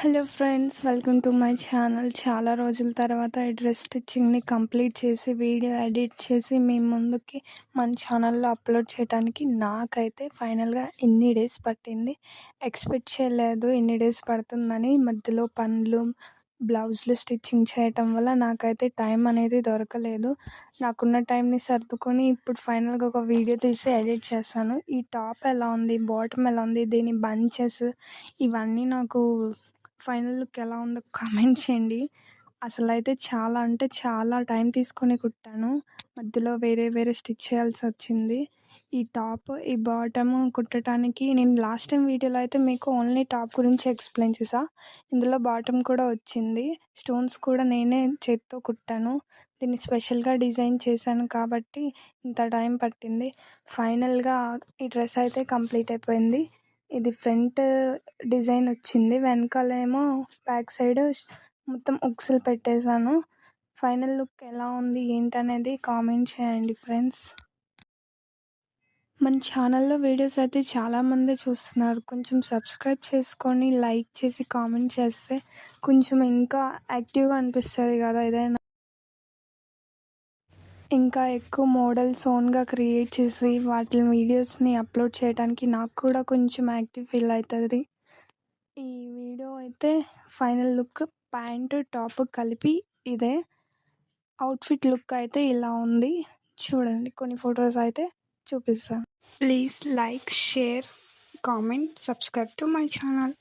Hello friends, welcome to my channel. చాలా రోజుల తర్వాత ఈ డ్రెస్ స్టిచ్చింగ్ని కంప్లీట్ చేసి వీడియో ఎడిట్ చేసి మీ ముందుకి మన ఛానల్లో అప్లోడ్ చేయడానికి నాకైతే ఫైనల్గా ఇన్ని డేస్ పట్టింది. ఎక్స్పెక్ట్ చేయలేదు ఇన్ని డేస్ పడుతుందని. మధ్యలో పనులు, బ్లౌజులు స్టిచ్చింగ్ చేయటం వల్ల నాకైతే టైం అనేది దొరకలేదు. నాకున్న టైంని సర్దుకొని ఇప్పుడు ఫైనల్గా ఒక వీడియో తీసి ఎడిట్ చేశాను. ఈ టాప్ ఎలా ఉంది, బాటమ్ ఎలా ఉంది, దీని బంచెస్ ఇవన్నీ నాకు ఫైనల్ లుక్ ఎలా ఉందో కామెంట్ చేయండి. అసలైతే చాలా అంటే చాలా టైం తీసుకొని కుట్టాను. మధ్యలో వేరే వేరే స్టిచ్ చేయాల్సి వచ్చింది. ఈ టాప్, ఈ బాటమ్ కుట్టడానికి నేను లాస్ట్ టైం వీడియోలో అయితే మీకు ఓన్లీ టాప్ గురించి ఎక్స్ప్లెయిన్ చేశా. ఇందులో బాటమ్ కూడా వచ్చింది. స్టోన్స్ కూడా నేనే చేత్తో కుట్టాను. దీన్ని స్పెషల్గా డిజైన్ చేశాను కాబట్టి ఇంత టైం పట్టింది. ఫైనల్గా ఈ డ్రెస్ అయితే కంప్లీట్ అయిపోయింది. ఇది ఫ్రంట్ డిజైన్ వచ్చింది, వెనకాలేమో బ్యాక్ సైడ్ మొత్తం ఉక్సులు పెట్టేశాను. ఫైనల్ లుక్ ఎలా ఉంది ఏంటనేది కామెంట్ చేయండి ఫ్రెండ్స్. మన ఛానల్లో వీడియోస్ అయితే చాలామంది చూస్తున్నారు. కొంచెం సబ్స్క్రైబ్ చేసుకొని లైక్ చేసి కామెంట్ చేస్తే కొంచెం ఇంకా యాక్టివ్గా అనిపిస్తుంది కదా. ఏదైనా ఇంకా ఎక్కువ మోడల్స్ ఓన్గా క్రియేట్ చేసి వాటి వీడియోస్ని అప్లోడ్ చేయడానికి నాకు కూడా కొంచెం యాక్టివ్ ఫీల్ అవుతుంది. ఈ వీడియో అయితే ఫైనల్ లుక్ ప్యాంటు టాప్ కలిపి ఇదే. అవుట్ఫిట్ లుక్ అయితే ఇలా ఉంది. చూడండి, కొన్ని ఫొటోస్ అయితే చూపిస్తాను. Please like, share, comment, subscribe to my channel.